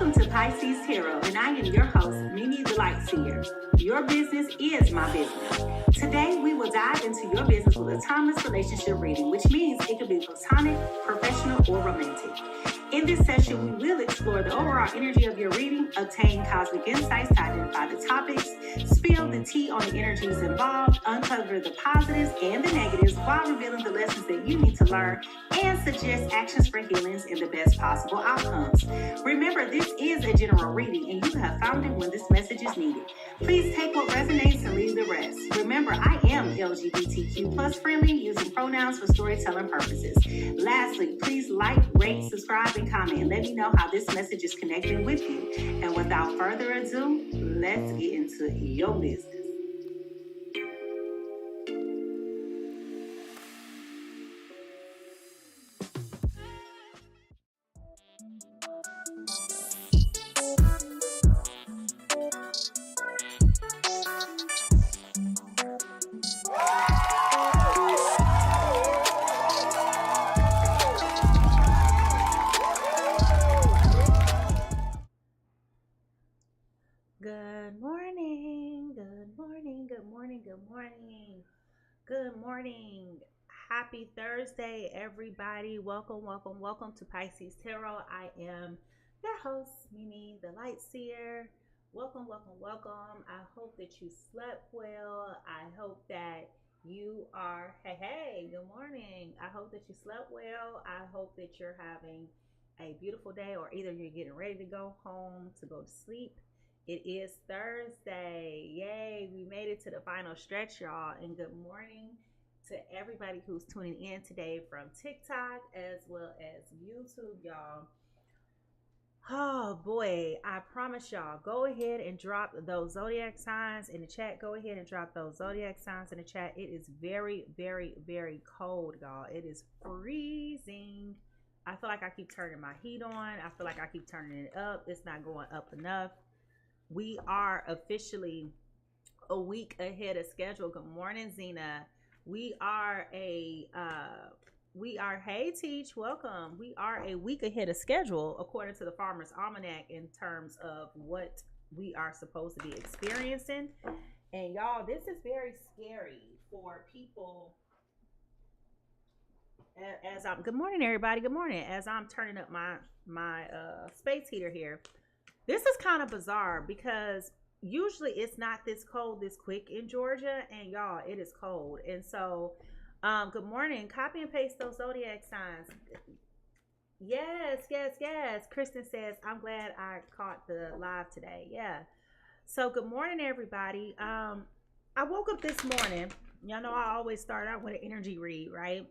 Welcome to Pisces Tarot, and I am your host, MiMi the Lightseer. Your business is my business. Today, we will dive into your business with a timeless relationship reading, which means it could be platonic, professional, or romantic. In this session, we will explore the overall energy of your reading, obtain cosmic insights to identify the topics, spill the tea on the energies involved, uncover the positives and the negatives while revealing the lessons that you need to learn, and suggest actions for healings and the best possible outcomes. Remember, this is a general reading, and you have found it when this message is needed. Please take what resonates and leave the rest. Remember, I am LGBTQ plus friendly, using pronouns for storytelling purposes. Lastly, please like, rate, subscribe, and comment, and let me know how this message is connecting with you. And without further ado, let's get into your business. Good morning, good morning, good morning, good morning, good morning. Happy Thursday, everybody. Welcome to Pisces Tarot. I am your host, MiMi the Lightseer. Welcome. I hope that you slept well. I hope that you are, hey, good morning. I hope that you slept well. I hope that you're having a beautiful day, or either you're getting ready to go home to go to sleep. It is Thursday. Yay, we made it to the final stretch, y'all. And good morning to everybody who's tuning in today from TikTok as well as YouTube, y'all. Oh boy, I promise y'all, go ahead and drop those zodiac signs in the chat. Go ahead and drop those zodiac signs in the chat. It is very, very, very cold, y'all. It is freezing. I feel like I keep turning my heat on. I feel like I keep turning it up. It's not going up enough. We are officially a week ahead of schedule. Good morning, Zena. We are, hey, Teach, welcome. We are a week ahead of schedule according to the Farmer's Almanac in terms of what we are supposed to be experiencing. And y'all, this is very scary for people. As I'm, good morning, everybody. Good morning. As I'm turning up my space heater here. This is kind of bizarre because usually it's not this cold this quick in Georgia, and y'all, it is cold. And so, good morning. Copy and paste those zodiac signs. Yes. Kristen says, I'm glad I caught the live today. Yeah. So, good morning, everybody. I woke up this morning. Y'all know I always start out with an energy read, right?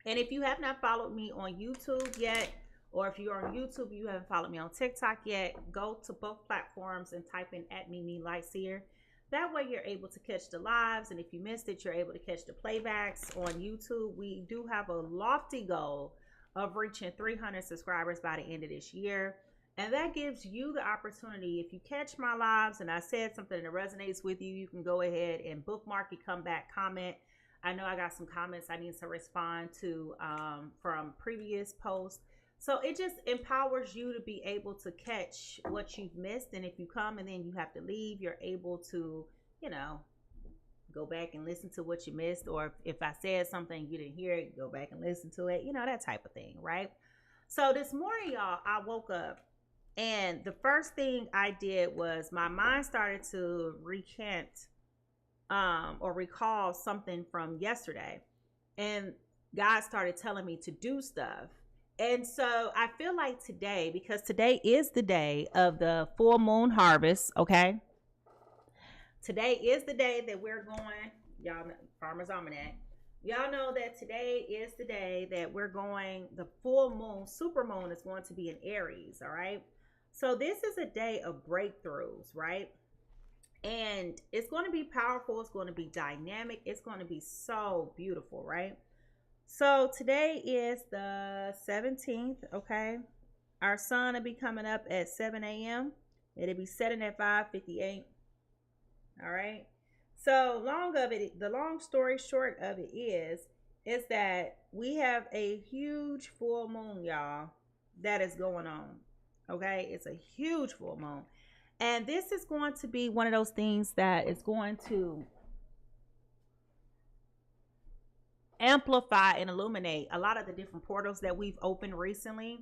And if you have not followed me on YouTube yet, or if you're on YouTube, you haven't followed me on TikTok yet, go to both platforms and type in @MiMi Lightseer. That way you're able to catch the lives. And if you missed it, you're able to catch the playbacks on YouTube. We do have a lofty goal of reaching 300 subscribers by the end of this year. And that gives you the opportunity, if you catch my lives and I said something that resonates with you, you can go ahead and bookmark it, come back, comment. I know I got some comments I need to respond to from previous posts. So it just empowers you to be able to catch what you've missed. And if you come and then you have to leave, you're able to, go back and listen to what you missed. Or if I said something you didn't hear it, go back and listen to it, that type of thing, right? So this morning, y'all, I woke up and the first thing I did was my mind started to recant or recall something from yesterday. And God started telling me to do stuff. And so I feel like today, because today is the day of the full moon harvest, okay? Today is the day that we're going, y'all, Farmer's Almanac. Y'all know that today is the day that we're going, the full moon, super moon is going to be in Aries, all right? So this is a day of breakthroughs, right? And it's going to be powerful. It's going to be dynamic. It's going to be so beautiful, right? So today is the 17th, okay? Our sun will be coming up at 7 a.m. It'll be setting at 5:58. All right. So the long story short of it is that we have a huge full moon, y'all, that is going on. Okay, it's a huge full moon. And this is going to be one of those things that is going to amplify and illuminate a lot of the different portals that we've opened recently,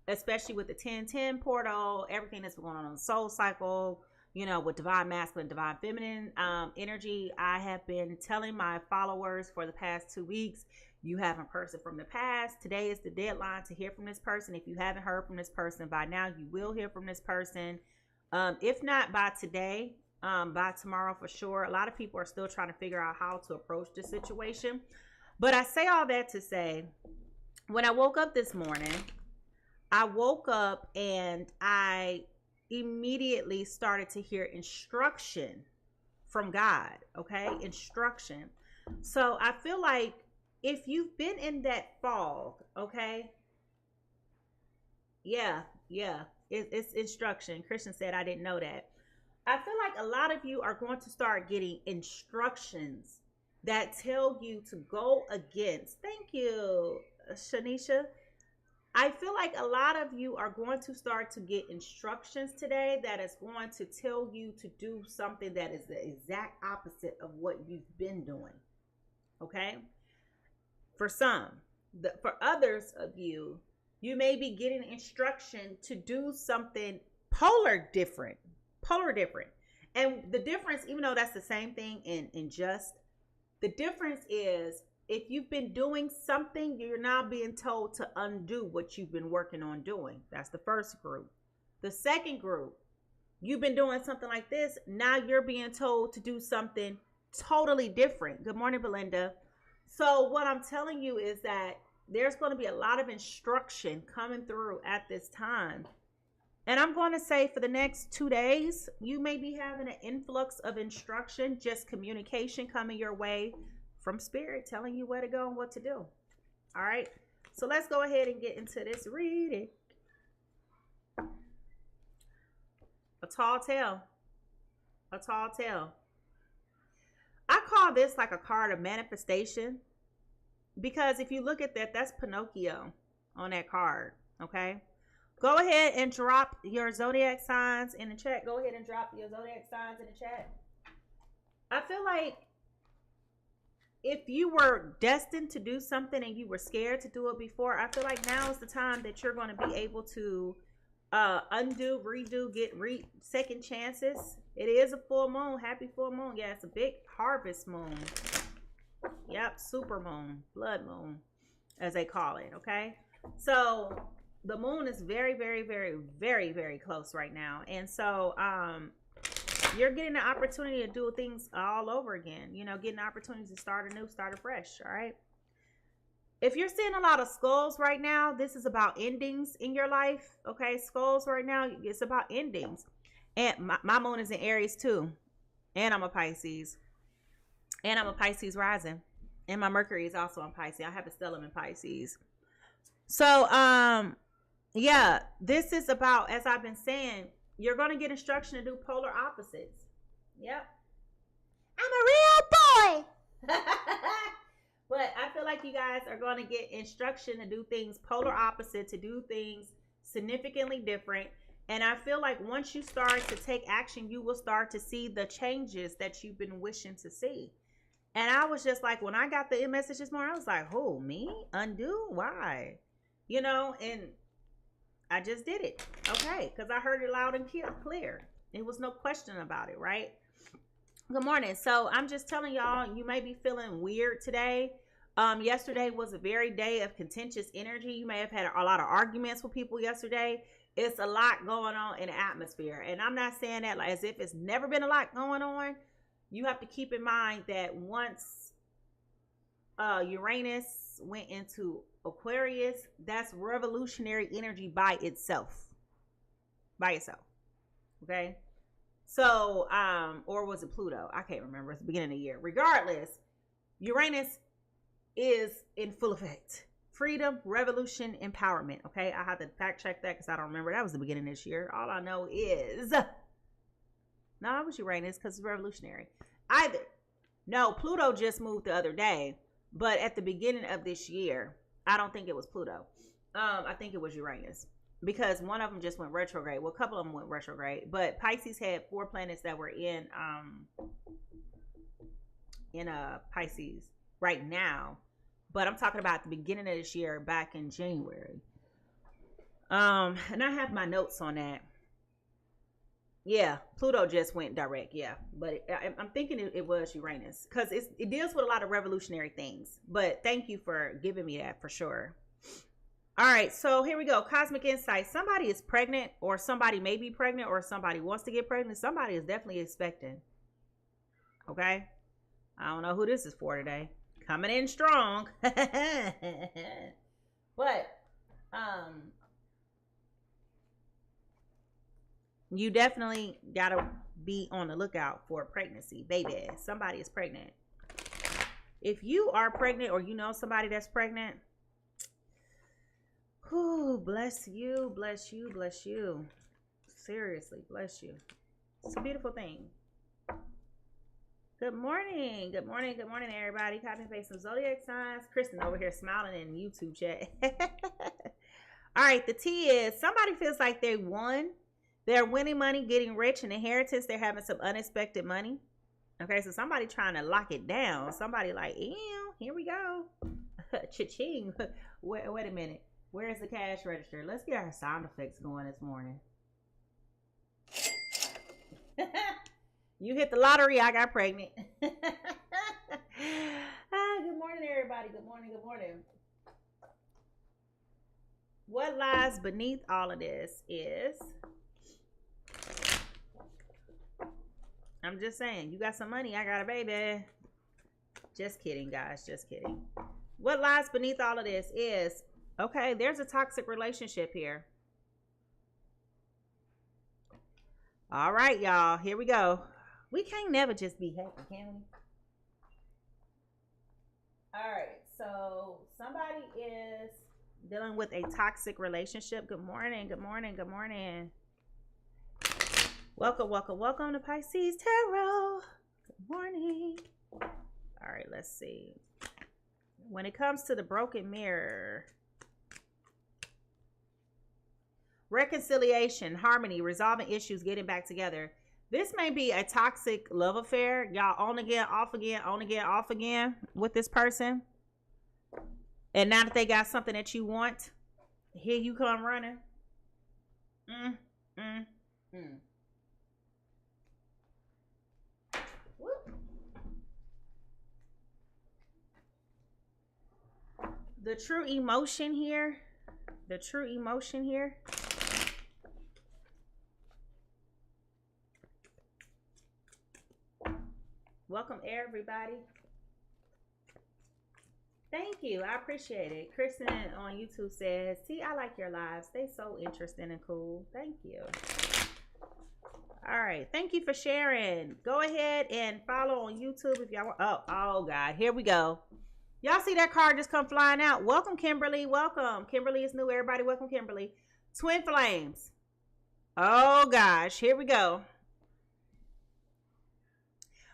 especially with the 1010 portal, everything that's going on the soul cycle, you know, with divine masculine, divine feminine energy. I have been telling my followers for the past 2 weeks, you have a person from the past. Today is the deadline to hear from this person. If you haven't heard from this person by now, you will hear from this person. If not by today, by tomorrow for sure. A lot of people are still trying to figure out how to approach this situation. But I say all that to say, when I woke up this morning, I woke up and I immediately started to hear instruction from God. Okay, instruction. So I feel like if you've been in that fog, okay, yeah, it's instruction. Christian said I didn't know that. I feel like a lot of you are going to start getting instructions that tell you to go against. Thank you, Shanisha. I feel like a lot of you are going to start to get instructions today that is going to tell you to do something that is the exact opposite of what you've been doing. Okay? For some, for others of you, you may be getting instruction to do something polar different. And the difference, even though that's the same thing in just, the difference is if you've been doing something, you're now being told to undo what you've been working on doing. That's the first group. The second group, you've been doing something like this. Now you're being told to do something totally different. Good morning, Belinda. So what I'm telling you is that there's going to be a lot of instruction coming through at this time. And I'm going to say for the next 2 days, you may be having an influx of instruction, just communication coming your way from spirit, telling you where to go and what to do. All right. So let's go ahead and get into this reading. A tall tale. A tall tale. I call this like a card of manifestation, because if you look at that, that's Pinocchio on that card. Okay. Go ahead and drop your zodiac signs in the chat. Go ahead and drop your zodiac signs in the chat. I feel like if you were destined to do something and you were scared to do it before, I feel like now is the time that you're going to be able to undo, redo, get second chances. It is a full moon. Happy full moon. Yeah, it's a big harvest moon. Yep, super moon, blood moon, as they call it. Okay, so the moon is very, very, very, very, very close right now. And so you're getting the opportunity to do things all over again. You know, getting the opportunity to start anew, start afresh. All right. If you're seeing a lot of skulls right now, this is about endings in your life. Okay. Skulls right now, it's about endings. And my moon is in Aries too. And I'm a Pisces. And I'm a Pisces rising. And my Mercury is also on Pisces. I have a stellium in Pisces. So, yeah, this is about, as I've been saying, you're going to get instruction to do polar opposites. Yep. I'm a real boy. But I feel like you guys are going to get instruction to do things polar opposite, to do things significantly different. And I feel like once you start to take action, you will start to see the changes that you've been wishing to see. And I was just like, when I got the message this morning, I was like, who, me? Undo? Why? You know, and I just did it. Okay. Because I heard it loud and clear. There was no question about it, right? Good morning. So I'm just telling y'all, you may be feeling weird today. Yesterday was a very day of contentious energy. You may have had a lot of arguments with people yesterday. It's a lot going on in the atmosphere. And I'm not saying that like as if it's never been a lot going on. You have to keep in mind that once Uranus went into Aquarius, that's revolutionary energy by itself. Okay. So, or was it Pluto? I can't remember. It's the beginning of the year. Regardless, Uranus is in full effect. Freedom, revolution, empowerment. Okay. I have to fact check that because I don't remember. That was the beginning of this year. All I know is, no, it was Uranus because it's revolutionary. Either. No, Pluto just moved the other day. But at the beginning of this year, I don't think it was Pluto. I think it was Uranus. because one of them just went retrograde. Well, a couple of them went retrograde, but Pisces had 4 planets that were in Pisces right now. But I'm talking about the beginning of this year, back in January. And I have my notes on that. Yeah, Pluto just went direct. Yeah, but I'm thinking it was Uranus, because it deals with a lot of revolutionary things. But thank you for giving me that for sure. All right, so here we go. Cosmic insight. Somebody is pregnant, or somebody may be pregnant, or somebody wants to get pregnant. Somebody is definitely expecting. Okay, I don't know who this is for today. Coming in strong. But you definitely gotta be on the lookout for a pregnancy, baby. Somebody is pregnant. If you are pregnant, or you know somebody that's pregnant, whew, bless you, bless you, bless you. Seriously, bless you. It's a beautiful thing. Good morning. Good morning. Good morning, everybody. Copy and paste some zodiac signs. Kristen over here smiling in YouTube chat. All right, the T is somebody feels like they won. They're winning money, getting rich, and inheritance. They're having some unexpected money. Okay, so somebody trying to lock it down. Somebody like, ew, here we go. Cha-ching. Wait a minute. Where's the cash register? Let's get our sound effects going this morning. You hit the lottery, I got pregnant. Good morning, everybody. Good morning, good morning. What lies beneath all of this is, I'm just saying, you got some money, I got a baby. Just kidding, guys, just kidding. What lies beneath all of this is, okay, there's a toxic relationship here. All right, y'all, here we go. We can't never just be happy, can we? All right, so somebody is dealing with a toxic relationship. Good morning, good morning, good morning. Welcome, welcome, welcome to Pisces Tarot. Good morning. All right, let's see. When it comes to the broken mirror, reconciliation, harmony, resolving issues, getting back together. This may be a toxic love affair. Y'all on again, off again, on again, off again with this person. And now that they got something that you want, here you come running. The true emotion here. The true emotion here. Welcome, everybody. Thank you. I appreciate it. Kristen on YouTube says, see, I like your lives. They so interesting and cool. Thank you. All right. Thank you for sharing. Go ahead and follow on YouTube if y'all want. Oh, God. Here we go. Y'all see that card just come flying out. Welcome, Kimberly. Welcome. Kimberly is new. Everybody, welcome, Kimberly. Twin flames. Oh, gosh. Here we go.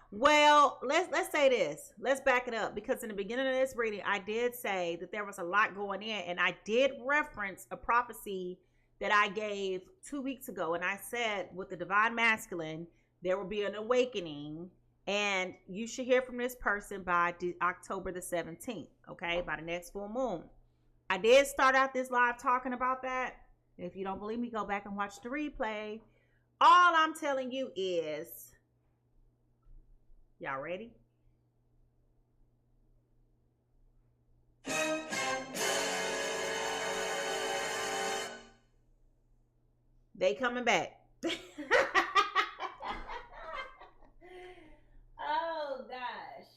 Well, let's say this. Let's back it up, because in the beginning of this reading, I did say that there was a lot going in, and I did reference a prophecy that I gave 2 weeks ago, and I said with the divine masculine, there will be an awakening, and you should hear from this person by October the 17th, okay, by the next full moon. I did start out this live talking about that. If you don't believe me, go back and watch the replay. All I'm telling you is, y'all ready? They coming back. Oh, gosh.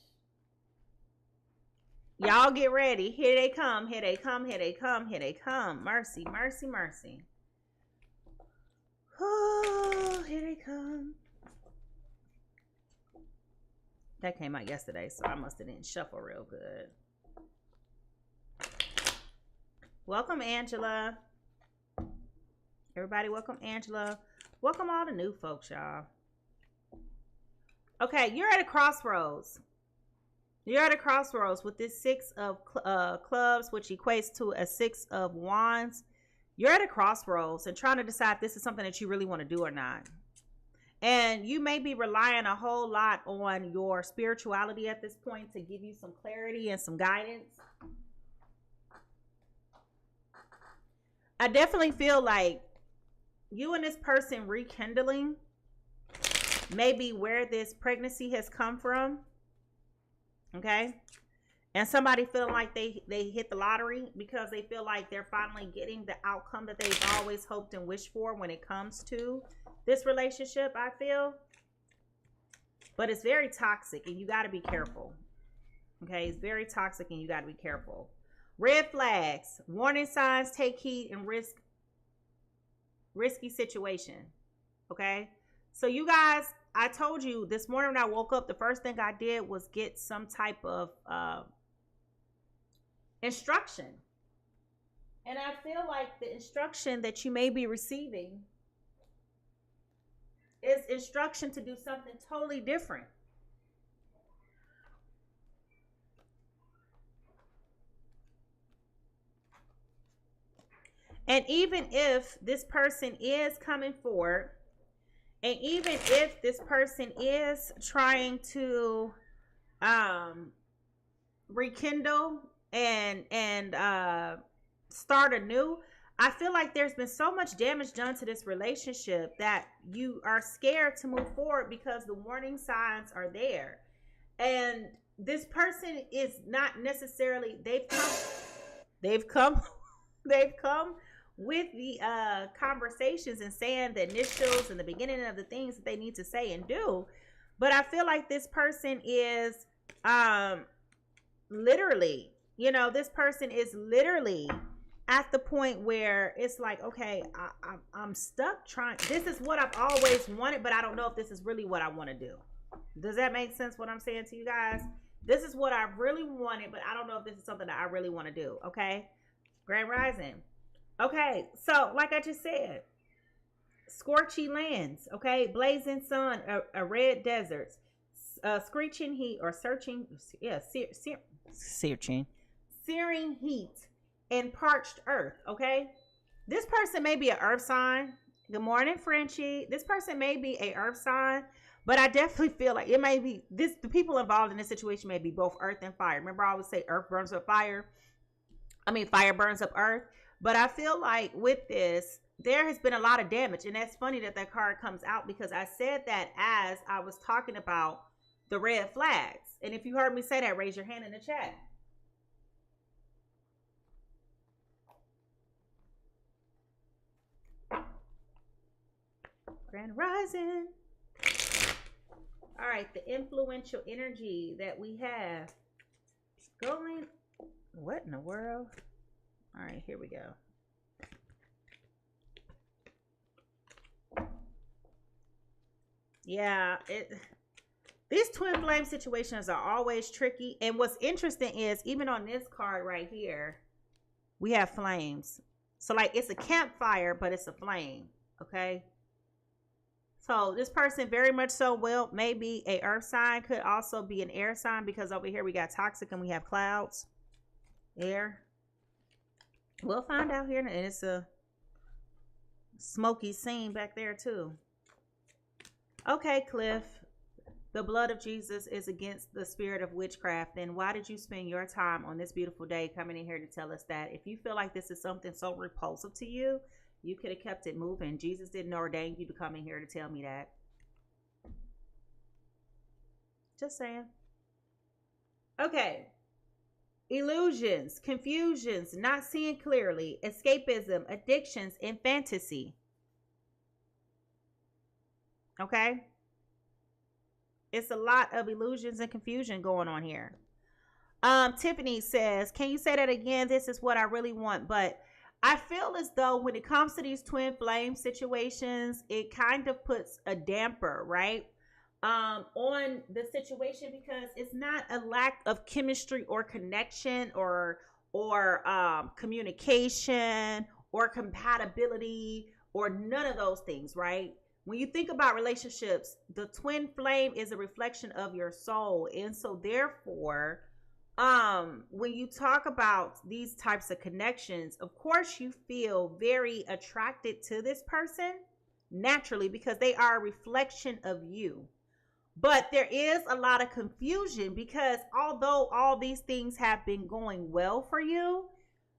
Y'all get ready. Here they come. Here they come. Here they come. Here they come. Mercy, mercy, mercy. Oh, here they come. That came out yesterday, so I must have didn't shuffle real good. Welcome, Angela. Everybody, welcome, Angela. Welcome all the new folks, y'all. Okay, you're at a crossroads. You're at a crossroads with this 6 of clubs, which equates to a 6 of wands. You're at a crossroads and trying to decide if this is something that you really want to do or not. And you may be relying a whole lot on your spirituality at this point to give you some clarity and some guidance. I definitely feel like you and this person rekindling maybe where this pregnancy has come from. Okay. And somebody feeling like they hit the lottery because they feel like they're finally getting the outcome that they've always hoped and wished for when it comes to this relationship, I feel. But it's very toxic and you got to be careful. Okay, it's very toxic and you got to be careful. Red flags, warning signs, take heed, and risky situation. Okay, so you guys, I told you this morning when I woke up, the first thing I did was get some type of instruction. And I feel like the instruction that you may be receiving is instruction to do something totally different. And even if this person is coming forward, and even if this person is trying to rekindle and start anew, I feel like there's been so much damage done to this relationship that you are scared to move forward because the warning signs are there. And this person is not necessarily, they've come with the conversations and saying the initials and the beginning of the things that they need to say and do. But I feel like this person is literally, this person is literally at the point where it's like, okay, I'm stuck trying. This is what I've always wanted, but I don't know if this is really what I want to do. Does that make sense what I'm saying to you guys? This is what I really wanted, but I don't know if this is something that I really want to do. Okay. Grand Rising. Okay. So like I just said, scorchy lands. Okay. Blazing sun, a red desert, screeching heat or searching. Yeah. Searing heat and parched earth. Okay. This person may be an earth sign. Good morning, Frenchie. This person may be a earth sign, but I definitely feel like it may be the people involved in this situation may be both earth and fire. Remember, I always say earth burns up fire. Fire burns up earth. But I feel like with this, there has been a lot of damage. And that's funny that card comes out because I said that as I was talking about the red flags. And if you heard me say that, raise your hand in the chat. Grand Rising. All right, the influential energy that we have going. What in the world? All right, here we go. Yeah, these twin flame situations are always tricky. And what's interesting is even on this card right here, we have flames. So like it's a campfire, but it's a flame. Okay. So this person very much so maybe a earth sign, could also be an air sign because over here we got toxic and we have clouds. Air. We'll find out here. And it's a smoky scene back there too. Okay, Cliff. The blood of Jesus is against the spirit of witchcraft. Then why did you spend your time on this beautiful day coming in here to tell us that? If you feel like this is something so repulsive to you, you could have kept it moving. Jesus didn't ordain you to come in here to tell me that. Just saying. Okay. Illusions, confusions, not seeing clearly, escapism, addictions, and fantasy. Okay. It's a lot of illusions and confusion going on here. Tiffany says, can you say that again? This is what I really want. But I feel as though when it comes to these twin flame situations, it kind of puts a damper, right? On the situation because it's not a lack of chemistry or connection or communication or compatibility or none of those things, right? When you think about relationships, the twin flame is a reflection of your soul. And so therefore, when you talk about these types of connections, of course you feel very attracted to this person naturally because they are a reflection of you. But there is a lot of confusion because although all these things have been going well for you,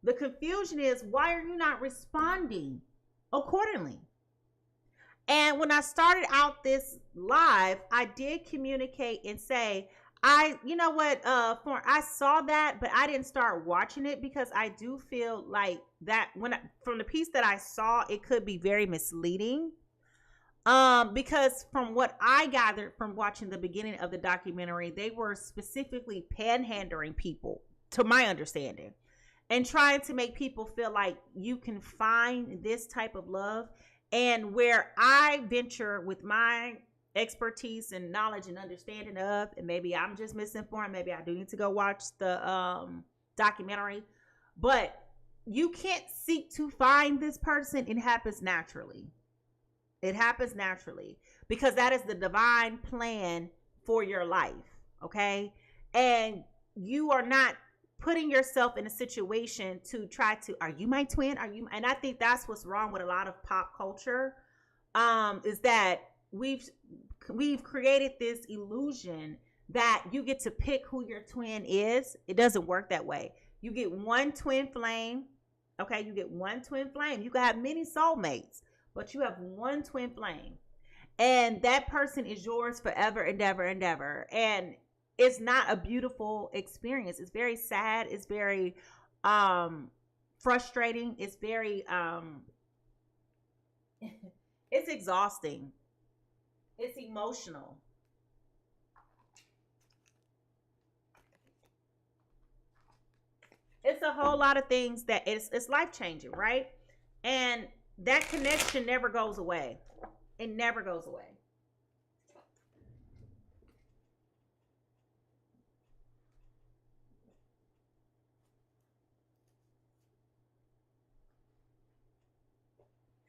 the confusion is, why are you not responding accordingly? And when I started out this live, I did communicate and say, you know what, I saw that, but I didn't start watching it because I do feel like that from the piece that I saw, it could be very misleading. Because from what I gathered from watching the beginning of the documentary, they were specifically panhandling people, to my understanding, and trying to make people feel like you can find this type of love. And where I venture with my expertise and knowledge and understanding of, and maybe I'm just misinformed, maybe I do need to go watch the documentary, but you can't seek to find this person. It happens naturally. It happens naturally because that is the divine plan for your life. Okay. And you are not putting yourself in a situation to try to, are you my twin? And I think that's what's wrong with a lot of pop culture, is that we've created this illusion that you get to pick who your twin is. It doesn't work that way. You get one twin flame. Okay. You get one twin flame. You can have many soulmates, but you have one twin flame, and that person is yours forever and ever and ever. And it's not a beautiful experience. It's very sad. It's very frustrating. It's very it's exhausting. It's emotional. It's a whole lot of things that it's life-changing, right? And that connection never goes away. It never goes away.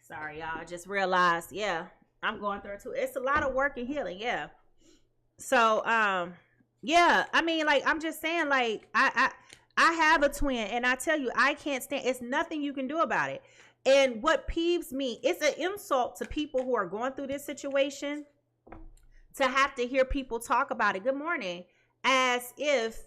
Sorry, y'all. I just realized, yeah, I'm going through it too. It's a lot of work and healing, yeah. So, yeah, I mean, like, I'm just saying, like, I have a twin, and I tell you, I can't stand. It's nothing you can do about it. And what peeves me, it's an insult to people who are going through this situation to have to hear people talk about it. Good morning, as if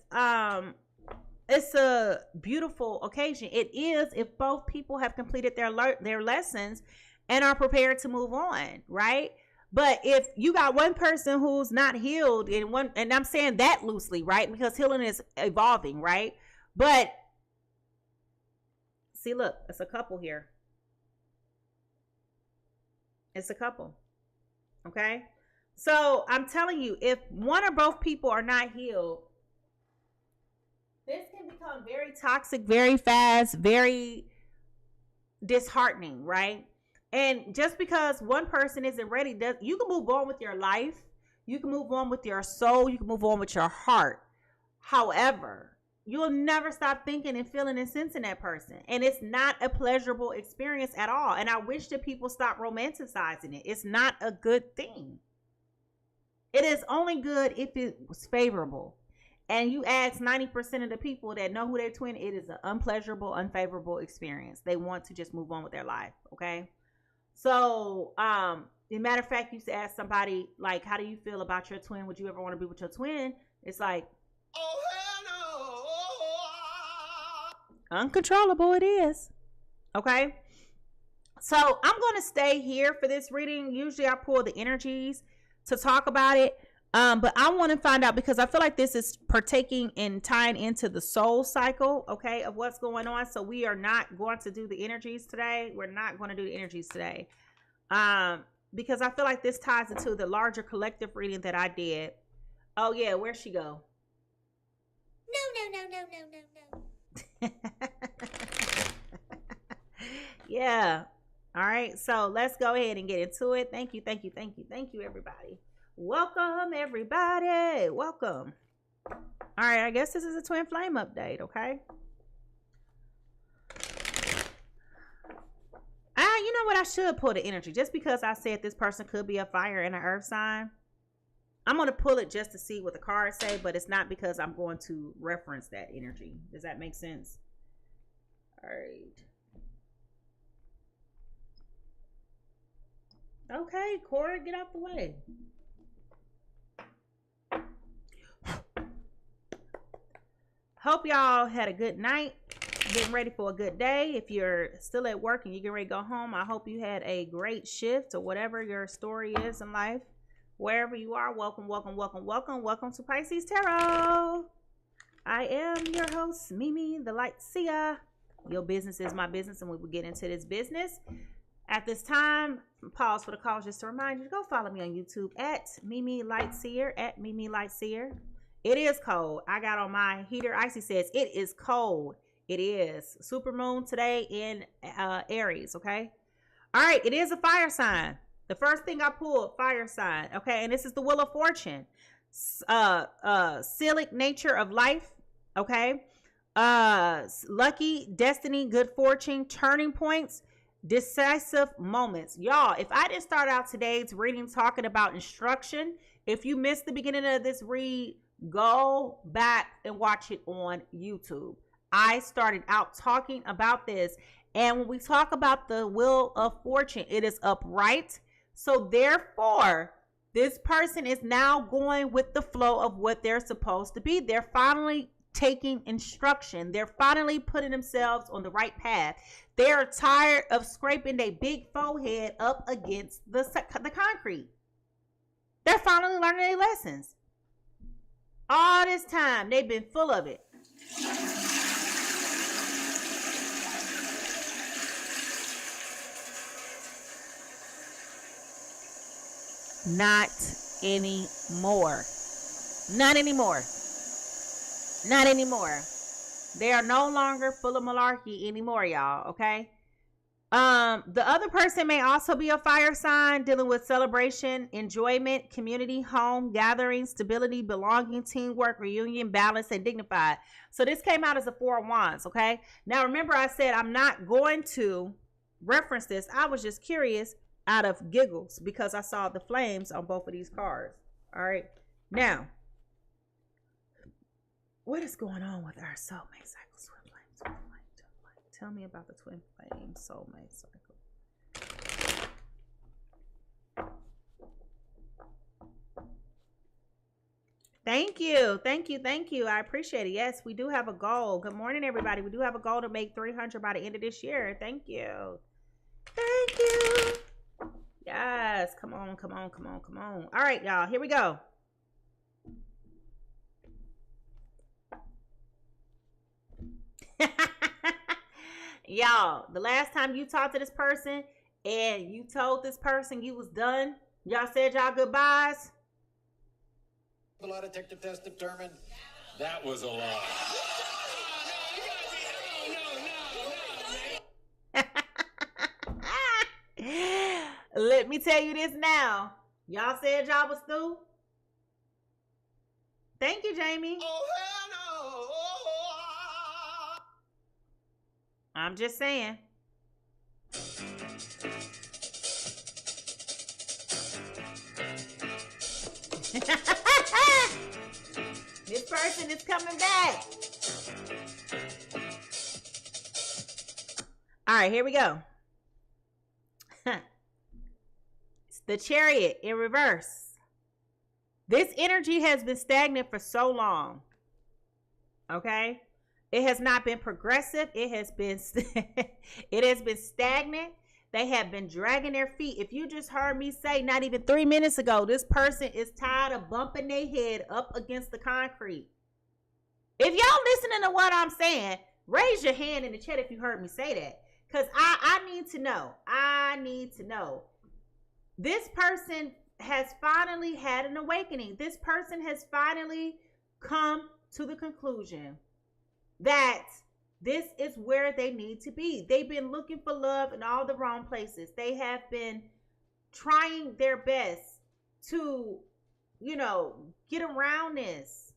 it's a beautiful occasion. It is if both people have completed their lessons and are prepared to move on, right? But if you got one person who's not healed, and I'm saying that loosely, right? Because healing is evolving, right? But see, look, it's a couple here. It's a couple. Okay. So I'm telling you, if one or both people are not healed, this can become very toxic, very fast, very disheartening, right? And just because one person isn't ready, you can move on with your life. You can move on with your soul. You can move on with your heart. However, you'll never stop thinking and feeling and sensing that person. And it's not a pleasurable experience at all. And I wish that people stop romanticizing it. It's not a good thing. It is only good if it was favorable. And you ask 90% of the people that know who their twin, it is an unpleasurable, unfavorable experience. They want to just move on with their life. Okay. So, as a matter of fact, you used to ask somebody, like, how do you feel about your twin? Would you ever want to be with your twin? It's like, oh, uncontrollable it is. Okay. So I'm going to stay here for this reading. Usually I pull the energies to talk about it. But I want to find out, because I feel like this is partaking and tying into the soul cycle, okay, of what's going on. So we are not going to do the energies today. We're not going to do the energies today. Because I feel like this ties into the larger collective reading that I did. Oh yeah, where'd she go? No. Yeah. All right. So let's go ahead and get into it. Thank you, everybody. Welcome, everybody. Welcome. All right. I guess this is a twin flame update. Okay. You know what? I should pull the energy, just because I said this person could be a fire and an earth sign. I'm going to pull it just to see what the cards say, but it's not because I'm going to reference that energy. Does that make sense? All right. Okay, Cora, get out the way. Hope y'all had a good night. Getting ready for a good day. If you're still at work and you're getting ready to go home, I hope you had a great shift or whatever your story is in life. Wherever you are, welcome, welcome, welcome, welcome, welcome to Pisces Tarot. I am your host, MiMi the Lightseer. Your business is my business, and we will get into this business. At this time, pause for the call just to remind you to go follow me on YouTube at MiMi Lightseer, at MiMi Lightseer. It is cold. I got on my heater. Icy says it is cold. It is super moon today in Aries, okay? All right, it is a fire sign. The first thing I pulled, fire sign, okay? And this is the Wheel of Fortune. Cyclic nature of life, okay? Lucky, destiny, good fortune, turning points, decisive moments. Y'all, if I didn't start out today's reading talking about instruction, if you missed the beginning of this read, go back and watch it on YouTube. I started out talking about this, and when we talk about the Wheel of Fortune, it is upright. So therefore, this person is now going with the flow of what they're supposed to be. They're finally taking instruction. They're finally putting themselves on the right path. They're tired of scraping their big forehead up against the concrete. They're finally learning their lessons. All this time, they've been full of it. Not anymore. Not anymore. Not anymore. They are no longer full of malarkey anymore, y'all, okay? The other person may also be a fire sign dealing with celebration, enjoyment, community, home, gathering, stability, belonging, teamwork, reunion, balance, and dignified. So this came out as a Four of Wands, okay? Now, remember I said I'm not going to reference this. I was just curious out of giggles because I saw the flames on both of these cards. All right. Now, what is going on with our soulmate cycle? Twin flame. Tell me about the twin flame soulmate cycle. Thank you. Thank you. Thank you. I appreciate it. Yes, we do have a goal. Good morning, everybody. We do have a goal to make 300 by the end of this year. Thank you. Thank you. Yes. Come on, come on, come on, come on. All right, y'all. Here we go. Y'all, the last time you talked to this person and you told this person you was done, y'all said y'all goodbyes. The lie detector test determined that was a lie. Let me tell you this now. Y'all said y'all was through. Thank you, Jamie. Oh, hell no. I'm just saying. This person is coming back. All right, here we go. It's the Chariot in reverse. This energy has been stagnant for so long. Okay? It has not been progressive. It has been stagnant. They have been dragging their feet. If you just heard me say not even 3 minutes ago, this person is tired of bumping their head up against the concrete. If y'all listening to what I'm saying, raise your hand in the chat if you heard me say that. Because I need to know. I need to know. This person has finally had an awakening. This person has finally come to the conclusion that this is where they need to be. They've been looking for love in all the wrong places. They have been trying their best to, get around this.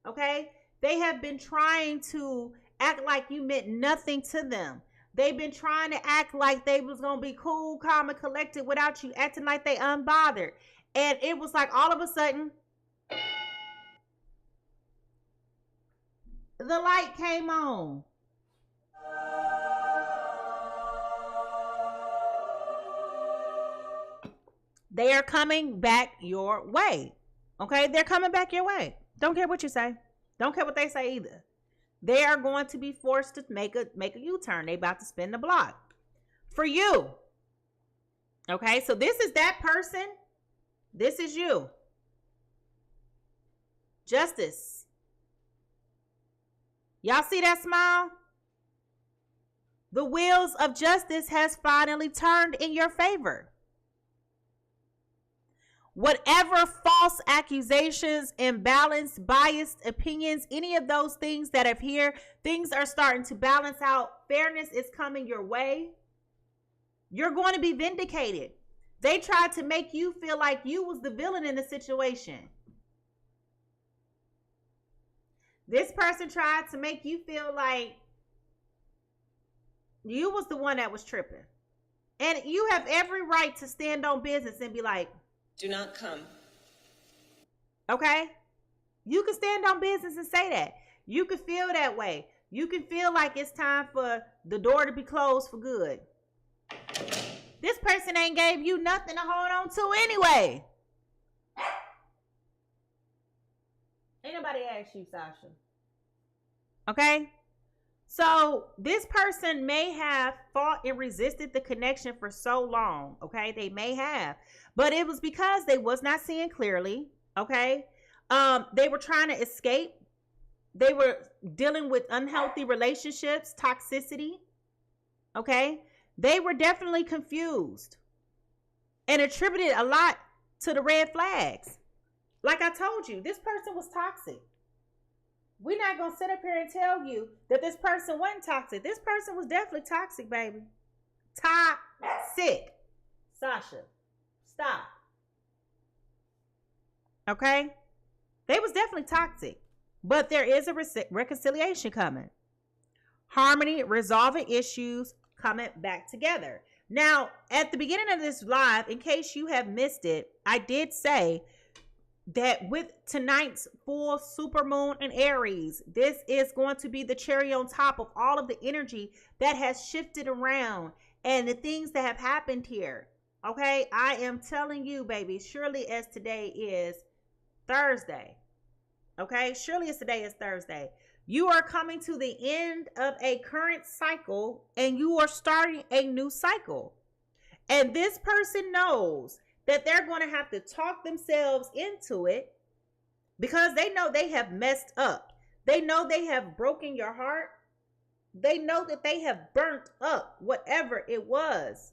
Okay? They have been trying to act like you meant nothing to them. They've been trying to act like they was going to be cool, calm, and collected without you, acting like they unbothered. And it was like all of a sudden, The light came on. They are coming back your way. Okay? They're coming back your way. Don't care what you say. Don't care what they say either. They are going to be forced to make a U-turn. They about to spin the block. For you. Okay? So this is that person. This is you. Justice. Y'all see that smile? The wheels of justice has finally turned in your favor. Whatever false accusations, imbalanced, biased opinions, any of those things that have here, things are starting to balance out. Fairness is coming your way. You're going to be vindicated. They tried to make you feel like you was the villain in the situation. This person tried to make you feel like you was the one that was tripping. And you have every right to stand on business and be like, do not come. Okay? You can stand on business and say that. You can feel that way. You can feel like it's time for the door to be closed for good. This person ain't gave you nothing to hold on to anyway. Ain't nobody asked you, Sasha. Okay? So this person may have fought and resisted the connection for so long. Okay? They may have. But it was because they was not seeing clearly. Okay? They were trying to escape. They were dealing with unhealthy relationships, toxicity. Okay? They were definitely confused and attributed a lot to the red flags. Like I told you, this person was toxic. We're not going to sit up here and tell you that this person wasn't toxic. This person was definitely toxic, baby. Toxic. Sasha, stop. Okay? They was definitely toxic. But there is a reconciliation coming. Harmony, resolving issues, coming back together. Now, at the beginning of this live, in case you have missed it, I did say that with tonight's full supermoon in Aries, this is going to be the cherry on top of all of the energy that has shifted around and the things that have happened here. Okay, I am telling you, baby, surely as today is Thursday. Okay, surely as today is Thursday. You are coming to the end of a current cycle and you are starting a new cycle. And this person knows that they're going to have to talk themselves into it because they know they have messed up. They know they have broken your heart. They know that they have burnt up whatever it was.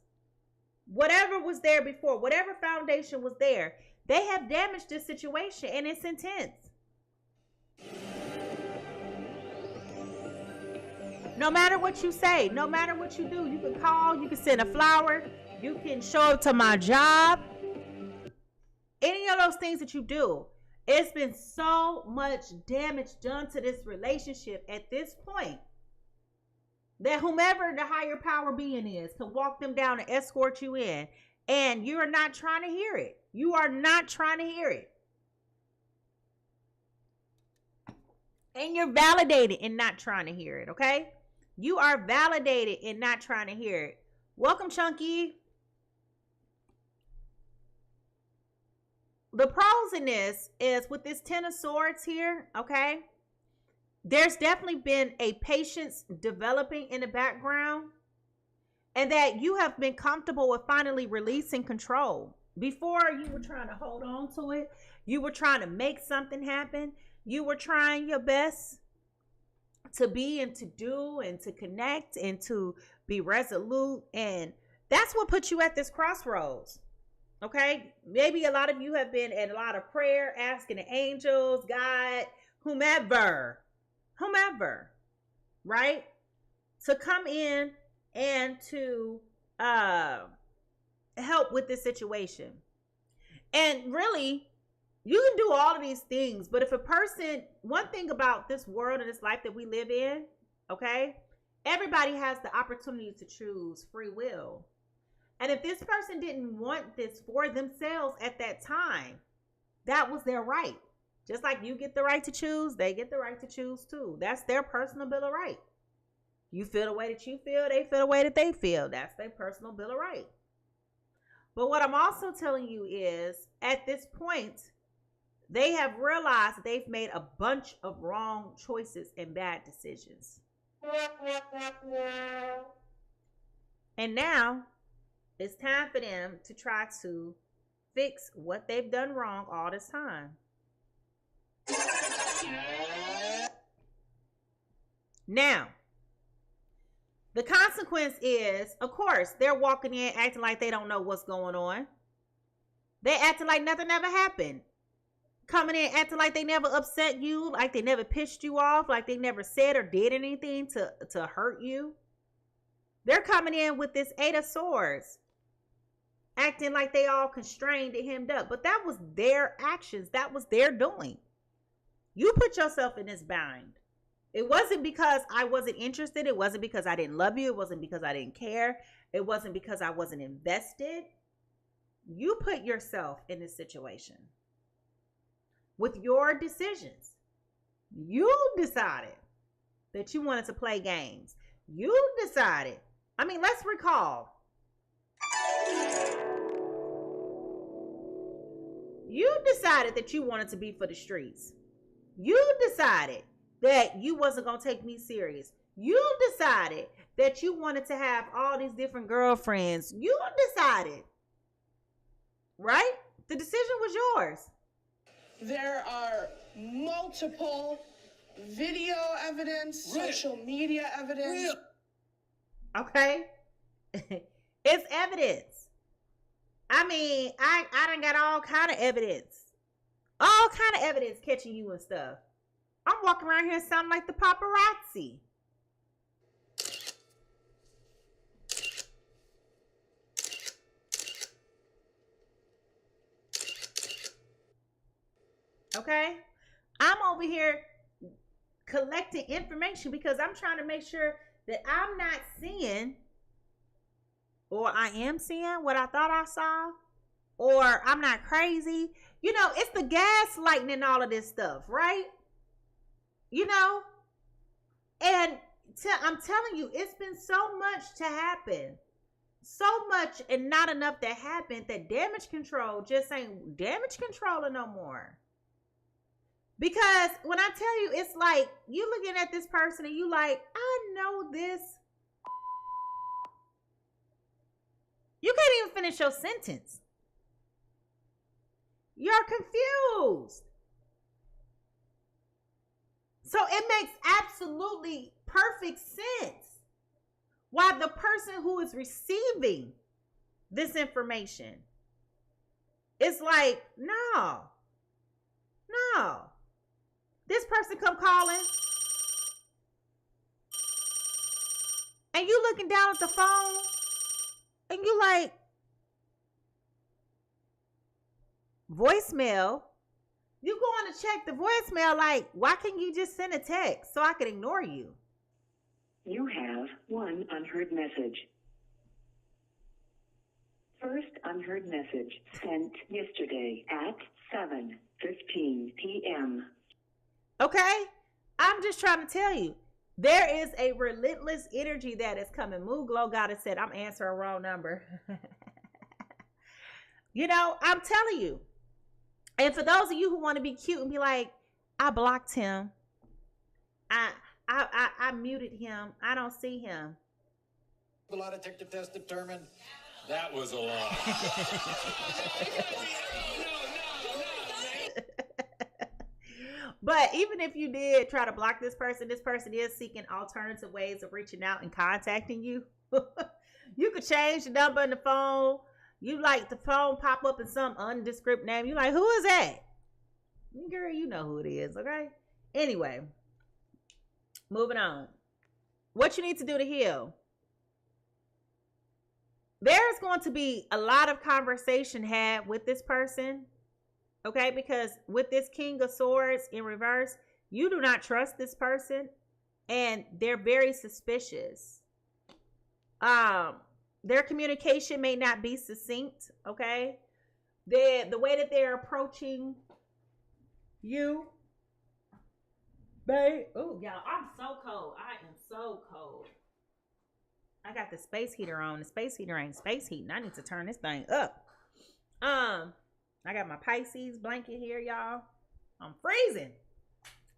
Whatever was there before, whatever foundation was there, they have damaged this situation and it's intense. No matter what you say, no matter what you do, you can call, you can send a flower, you can show up to my job. Any of those things that you do, it's been so much damage done to this relationship at this point that whomever the higher power being is can walk them down and escort you in. And you are not trying to hear it. You are not trying to hear it. And you're validated in not trying to hear it, okay? You are validated in not trying to hear it. Welcome, Chunky. The pros in this is with this Ten of Swords here, okay? There's definitely been a patience developing in the background and that you have been comfortable with finally releasing control. Before, you were trying to hold on to it. You were trying to make something happen. You were trying your best to be and to do and to connect and to be resolute. And that's what put you at this crossroads. Okay? Maybe a lot of you have been at a lot of prayer, asking the angels, God, whomever, right? To come in and to help with this situation. And really, you can do all of these things, but if a person, one thing about this world and this life that we live in, okay, everybody has the opportunity to choose free will. And if this person didn't want this for themselves at that time, that was their right. Just like you get the right to choose, they get the right to choose too. That's their personal bill of right. You feel the way that you feel, they feel the way that they feel. That's their personal bill of right. But what I'm also telling you is, at this point, they have realized that they've made a bunch of wrong choices and bad decisions. And now it's time for them to try to fix what they've done wrong all this time. Now, the consequence is, of course, they're walking in acting like they don't know what's going on. They're acting like nothing ever happened. Coming in acting like they never upset you, like they never pissed you off, like they never said or did anything to hurt you. They're coming in with this 8 of Swords, acting like they all constrained and hemmed up. But that was their actions. That was their doing. You put yourself in this bind. It wasn't because I wasn't interested. It wasn't because I didn't love you. It wasn't because I didn't care. It wasn't because I wasn't invested. You put yourself in this situation with your decisions. You decided that you wanted to play games. You decided. I mean, let's recall. You decided that you wanted to be for the streets. You decided that you wasn't going to take me serious. You decided that you wanted to have all these different girlfriends. You decided, right? The decision was yours. There are multiple video evidence, social media evidence. Okay? It's evidence. I mean, I done got all kind of evidence. All kind of evidence catching you and stuff. I'm walking around here sounding like the paparazzi. Okay? I'm over here collecting information because I'm trying to make sure that I'm not seeing, or I am seeing what I thought I saw, or I'm not crazy. You know, it's the gaslighting and all of this stuff, right? You know? And I'm telling you, it's been so much to happen. So much and not enough that happened that damage control just ain't damage controlling no more. Because when I tell you, it's like you looking at this person and you like, I know this. You can't even finish your sentence. You're confused. So it makes absolutely perfect sense why the person who is receiving this information is like, no. This person come calling and you looking down at the phone and you like, voicemail. You going to check the voicemail like, why can't you just send a text so I can ignore you? You have one unheard message. First unheard message sent yesterday at 7:15 p.m. Okay? I'm just trying to tell you, there is a relentless energy that is coming. Moon Glow God has said, I'm answering a wrong number. You know, I'm telling you. And for those of you who want to be cute and be like, I blocked him. I muted him. I don't see him. The lie detector test determined that was a lie. But even if you did try to block this person is seeking alternative ways of reaching out and contacting you. You could change the number in the phone. You like the phone pop up in some undescript name. You like, who is that? Girl, you know who it is, okay? Anyway, moving on. What you need to do to heal. There's going to be a lot of conversation had with this person. Okay, because with this King of Swords in reverse, you do not trust this person and they're very suspicious. Their communication may not be succinct, okay? The way that they're approaching You, babe. Oh, y'all, I'm so cold. I am so cold. I got the space heater on. The space heater ain't space heating. I need to turn this thing up. I got my Pisces blanket here, y'all. I'm freezing.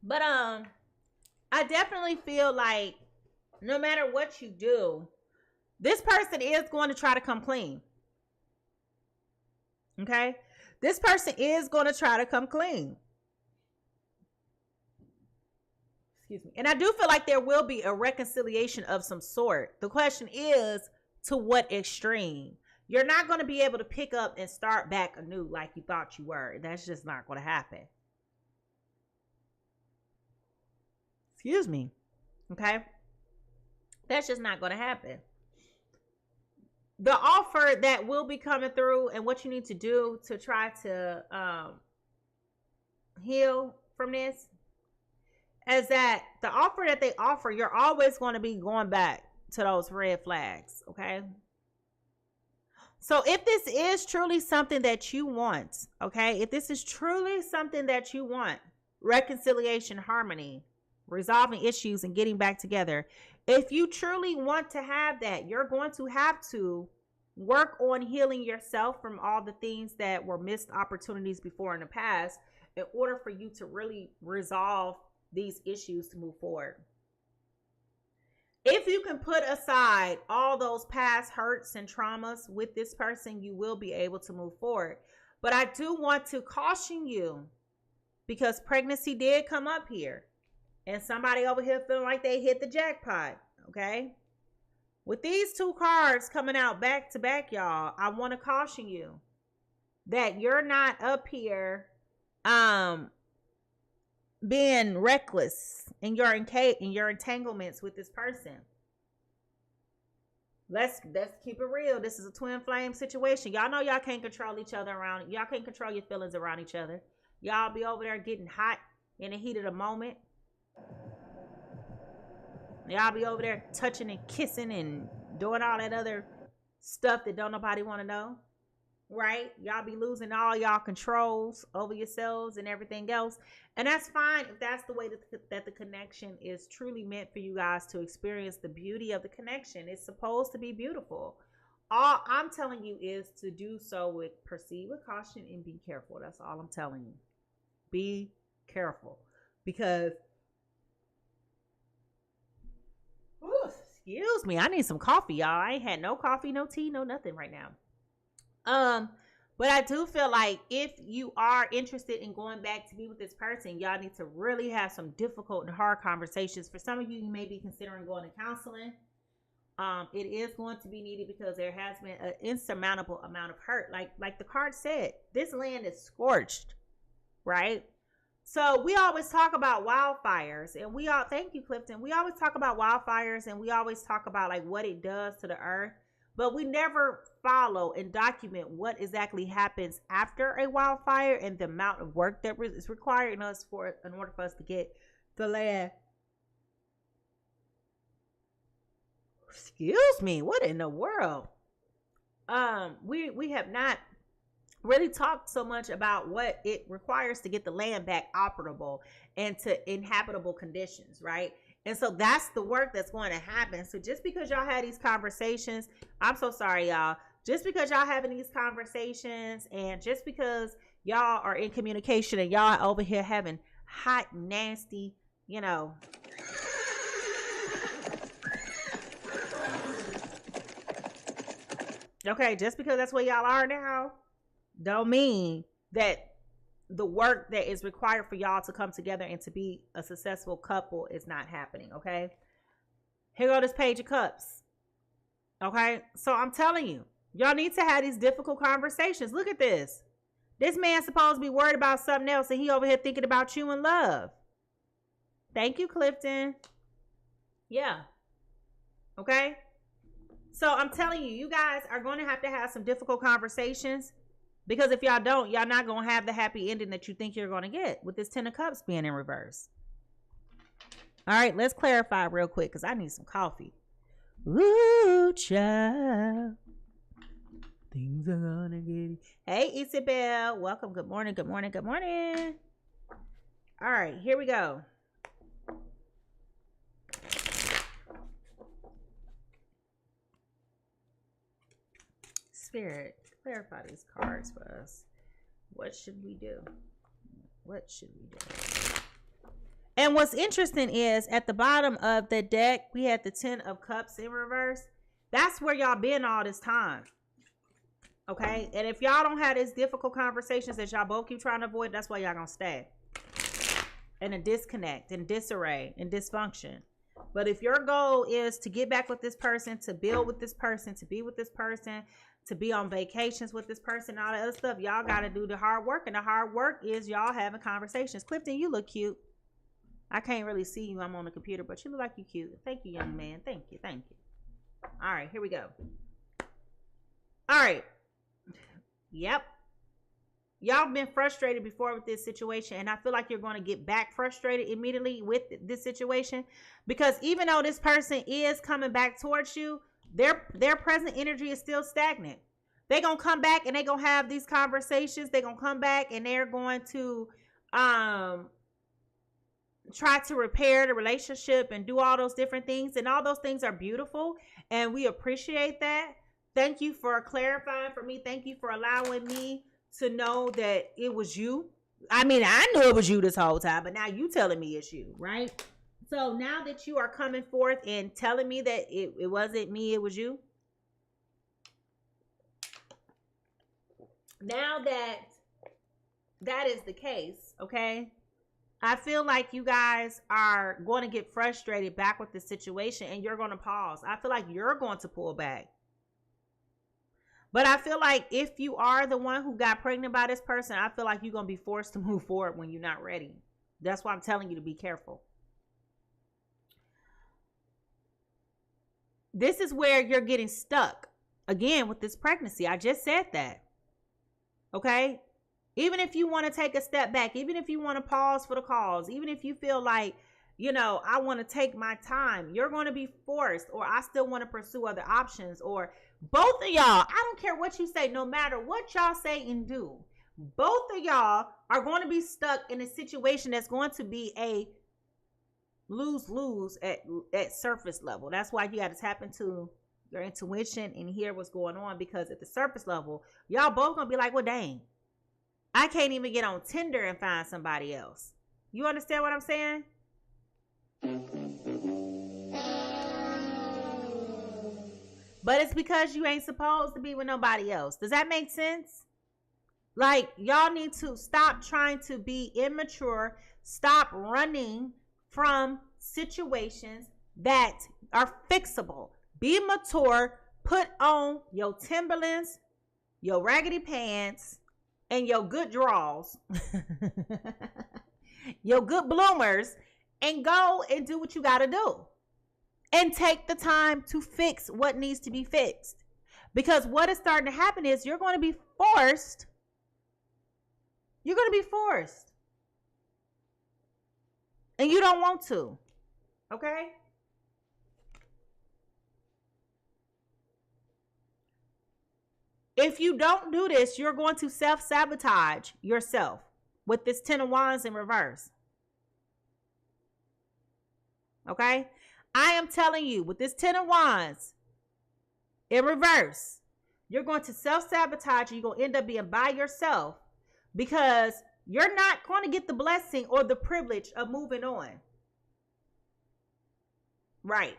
But I definitely feel like no matter what you do, this person is going to try to come clean. Okay? This person is going to try to come clean. Excuse me. And I do feel like there will be a reconciliation of some sort. The question is, to what extreme? You're not going to be able to pick up and start back anew like you thought you were. That's just not going to happen. Excuse me. Okay? That's just not going to happen. The offer that will be coming through and what you need to do to try to heal from this is that the offer that they offer, you're always going to be going back to those red flags, okay? So if this is truly something that you want, okay, if this is truly something that you want, reconciliation, harmony, resolving issues and getting back together, if you truly want to have that, you're going to have to work on healing yourself from all the things that were missed opportunities before in the past in order for you to really resolve these issues to move forward. If you can put aside all those past hurts and traumas with this person, you will be able to move forward. But I do want to caution you because pregnancy did come up here. And somebody over here feeling like they hit the jackpot, okay? With these two cards coming out back to back, y'all, I want to caution you that you're not up here being reckless in your entanglements with this person. Let's keep it real. This is a twin flame situation. Y'all know y'all can't control each other around. Y'all can't control your feelings around each other. Y'all be over there getting hot in the heat of the moment. Y'all be over there touching and kissing and doing all that other stuff that don't nobody want to know, right? Y'all be losing all y'all controls over yourselves and everything else. And that's fine if that's the way that the connection is truly meant for you guys to experience the beauty of the connection. It's supposed to be beautiful. All I'm telling you is to do so proceed with caution and be careful. That's all I'm telling you. Be careful because excuse me, I need some coffee, y'all. I ain't had no coffee, no tea, no nothing right now. But I do feel like if you are interested in going back to be with this person, y'all need to really have some difficult and hard conversations. For some of you, you may be considering going to counseling. It is going to be needed because there has been an insurmountable amount of hurt. Like the card said, this land is scorched, right? So we always talk about wildfires, and thank you, Clifton. We always talk about wildfires, and we always talk about like what it does to the earth, but we never follow and document what exactly happens after a wildfire and the amount of work that is required in order for us to get the land. Excuse me, what in the world? We have not really talked so much about what it requires to get the land back operable and to inhabitable conditions, right? And so that's the work that's going to happen. So just because y'all had these conversations, I'm so sorry, y'all. Just because y'all having these conversations and just because y'all are in communication and y'all over here having hot, nasty, okay, just because that's where y'all are now, don't mean that the work that is required for y'all to come together and to be a successful couple is not happening, okay? Here go this Page of Cups, okay? So I'm telling you, y'all need to have these difficult conversations. Look at this. This man's supposed to be worried about something else, and he over here thinking about you in love. Thank you, Clifton. Yeah. Okay? So I'm telling you, you guys are going to have some difficult conversations. Because if y'all don't, y'all not going to have the happy ending that you think you're going to get with this 10 of Cups being in reverse. All right, let's clarify real quick because I need some coffee. Ooh, child. Things are going to get... Hey, Isabel. Welcome. Good morning, good morning, good morning. All right, here we go. Spirit, clarify these cards for us. What should we do? What should we do? And what's interesting is at the bottom of the deck, we had the 10 of Cups in reverse. That's where y'all been all this time. Okay? And if y'all don't have these difficult conversations that y'all both keep trying to avoid, that's why y'all gonna stay. And a disconnect and disarray and dysfunction. But if your goal is to get back with this person, to build with this person, to be with this person, to be on vacations with this person, all that other stuff, y'all got to do the hard work. And the hard work is y'all having conversations. Clifton, you look cute. I can't really see you. I'm on the computer, but you look like you cute. Thank you, young man. Thank you. Thank you. All right, here we go. All right. Yep. Y'all been frustrated before with this situation, and I feel like you're going to get back frustrated immediately with this situation, because even though this person is coming back towards you, their present energy is still stagnant. They're going to come back and they're going to have these conversations. They're going to come back and they're going to try to repair the relationship and do all those different things, and all those things are beautiful, and we appreciate that. Thank you for clarifying for me. Thank you for allowing me to know that it was you. I mean, I knew it was you this whole time, but now you telling me it's you, right? So now that you are coming forth and telling me that it wasn't me, it was you. Now that that is the case, okay, I feel like you guys are going to get frustrated back with the situation, and you're going to pause. I feel like you're going to pull back. But I feel like if you are the one who got pregnant by this person, I feel like you're going to be forced to move forward when you're not ready. That's why I'm telling you to be careful. This is where you're getting stuck again with this pregnancy. I just said that. Okay? Even if you want to take a step back, even if you want to pause for the cause, even if you feel like, you know, I want to take my time, you're going to be forced, or I still want to pursue other options, or both of y'all, I don't care what you say, no matter what y'all say and do, both of y'all are going to be stuck in a situation that's going to be a lose-lose at surface level. That's why you got to tap into your intuition and hear what's going on, because at the surface level, y'all both going to be like, well, dang, I can't even get on Tinder and find somebody else. You understand what I'm saying? But it's because you ain't supposed to be with nobody else. Does that make sense? Like, y'all need to stop trying to be immature. Stop running from situations that are fixable. Be mature. Put on your Timberlands, your raggedy pants, and your good draws, your good bloomers, and go and do what you got to do. And take the time to fix what needs to be fixed. Because what is starting to happen is you're going to be forced. You're going to be forced. And you don't want to. Okay? If you don't do this, you're going to self-sabotage yourself with this 10 of Wands in reverse. Okay? I am telling you, with this 10 of Wands in reverse, you're going to self-sabotage. You're going to end up being by yourself because you're not going to get the blessing or the privilege of moving on. Right.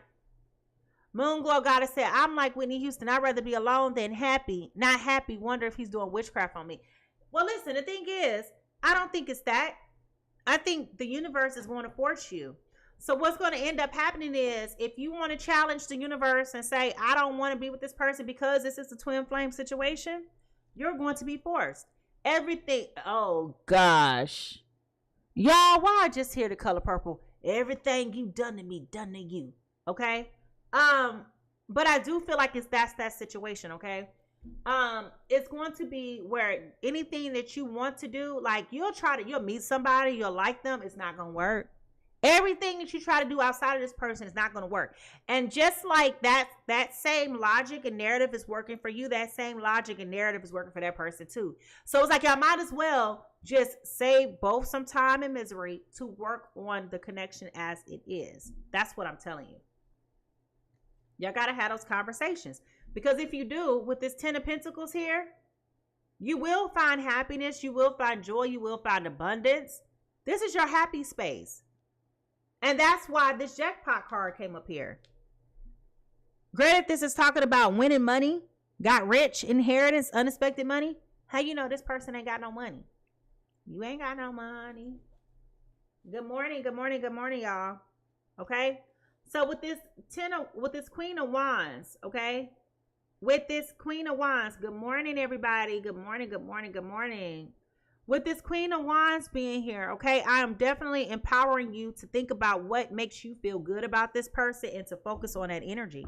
Moonglow Goddess said, I'm like Whitney Houston. I'd rather be alone than happy. Not happy. Wonder if he's doing witchcraft on me. Well, listen, the thing is, I don't think it's that. I think the universe is going to force you. So what's going to end up happening is, if you want to challenge the universe and say, I don't want to be with this person because this is a twin flame situation, you're going to be forced. Everything. Oh, gosh. Y'all, why I just hear the color purple? Everything you done to me, done to you. Okay? But I do feel like that's that situation, okay? It's going to be where anything that you want to do, like you'll meet somebody, you'll like them, it's not going to work. Everything that you try to do outside of this person is not going to work. And just like that same logic and narrative is working for you, that same logic and narrative is working for that person too. So it's like y'all might as well just save both some time and misery to work on the connection as it is. That's what I'm telling you. Y'all got to have those conversations. Because if you do, with this 10 of Pentacles here, you will find happiness. You will find joy. You will find abundance. This is your happy space. And that's why this jackpot card came up here. Granted, this is talking about winning money, got rich, inheritance, unexpected money. How you know this person ain't got no money? You ain't got no money. Good morning, good morning, good morning, y'all. Okay? So with this Queen of Wands, okay? With this Queen of Wands, good morning, everybody. Good morning, good morning, good morning. With this Queen of Wands being here, okay, I am definitely empowering you to think about what makes you feel good about this person and to focus on that energy.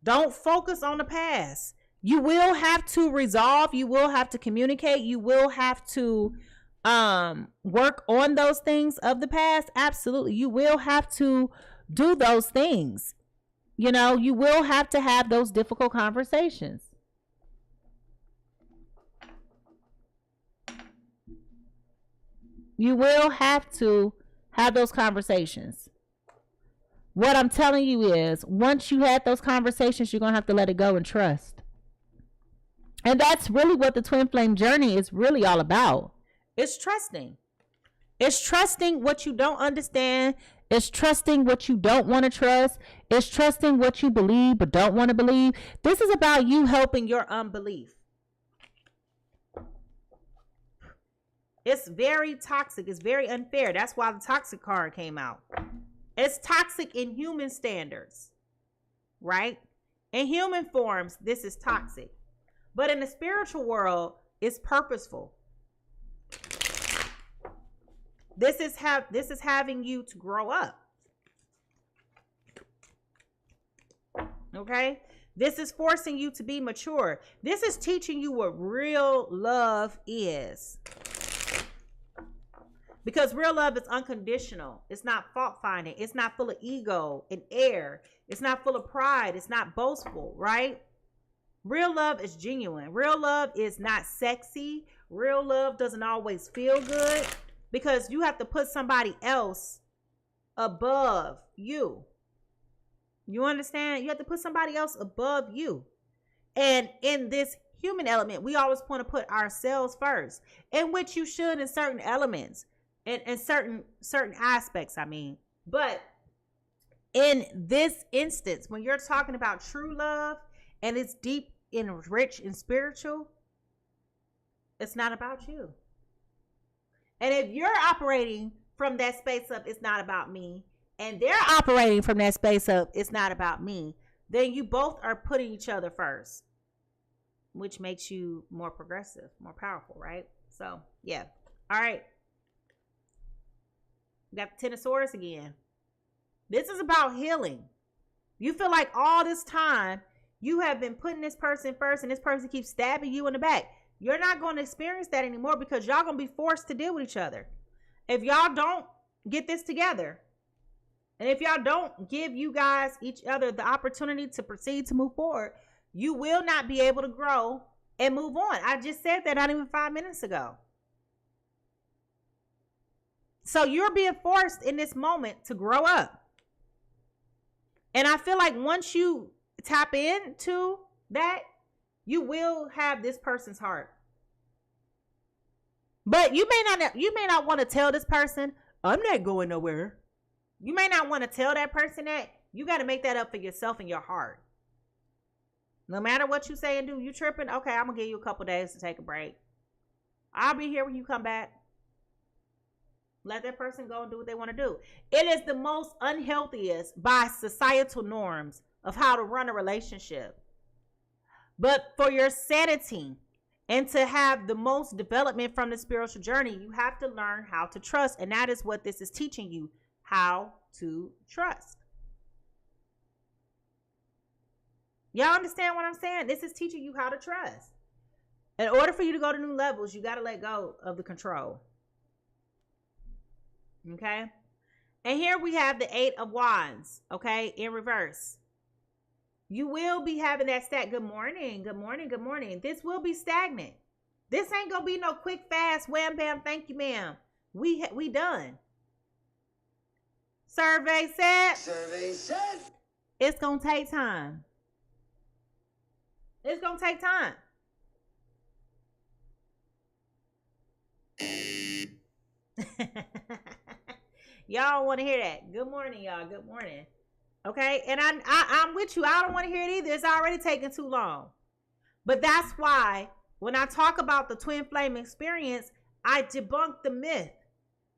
Don't focus on the past. You will have to resolve. You will have to communicate. You will have to work on those things of the past. Absolutely. You will have to do those things. You know, you will have to have those difficult conversations. You will have to have those conversations. What I'm telling you is, once you had those conversations, you're going to have to let it go and trust. And that's really what the twin flame journey is really all about. It's trusting. It's trusting what you don't understand. It's trusting what you don't want to trust. It's trusting what you believe but don't want to believe. This is about you helping your unbelief. It's very toxic. It's very unfair. That's why the toxic card came out. It's toxic in human standards, right? In human forms, this is toxic. But in the spiritual world, it's purposeful. This is having you to grow up. Okay? This is forcing you to be mature. This is teaching you what real love is. Because real love is unconditional. It's not fault-finding. It's not full of ego and air. It's not full of pride. It's not boastful, right? Real love is genuine. Real love is not sexy. Real love doesn't always feel good because you have to put somebody else above you. You understand? You have to put somebody else above you. And in this human element, we always want to put ourselves first, in which you should in certain elements and certain aspects, I mean. But in this instance, when you're talking about true love, and it's deep and rich and spiritual, it's not about you. And if you're operating from that space of it's not about me, and they're operating from that space of it's not about me, then you both are putting each other first, which makes you more progressive, more powerful, right? So, yeah. All right. We got the Ten of Swords again. This is about healing. You feel like all this time, you have been putting this person first and this person keeps stabbing you in the back. You're not going to experience that anymore because y'all going to be forced to deal with each other. If y'all don't get this together, and if y'all don't give you guys each other the opportunity to proceed to move forward, you will not be able to grow and move on. I just said that not even 5 minutes ago. So you're being forced in this moment to grow up. And I feel like once you tap into that, you will have this person's heart. But you may not want to tell this person, I'm not going nowhere. You may not want to tell that person that. You got to make that up for yourself and your heart. No matter what you say and do, you tripping? Okay, I'm going to give you a couple days to take a break. I'll be here when you come back. Let that person go and do what they want to do. It is the most unhealthiest by societal norms of how to run a relationship. But for your sanity and to have the most development from the spiritual journey, you have to learn how to trust. And that is what this is teaching you, how to trust. Y'all understand what I'm saying? This is teaching you how to trust. In order for you to go to new levels, you got to let go of the control. Okay? And here we have the Eight of Wands, okay, in reverse. You will be having that good morning, good morning, good morning. This will be stagnant. This ain't gonna be no quick, fast, wham, bam, thank you, ma'am. We done. Survey said. Survey said. It's gonna take time. It's gonna take time. Y'all want to hear that? Good morning, y'all. Good morning. Okay, and I'm with you. I don't want to hear it either. It's already taking too long. But that's why when I talk about the twin flame experience, I debunk the myth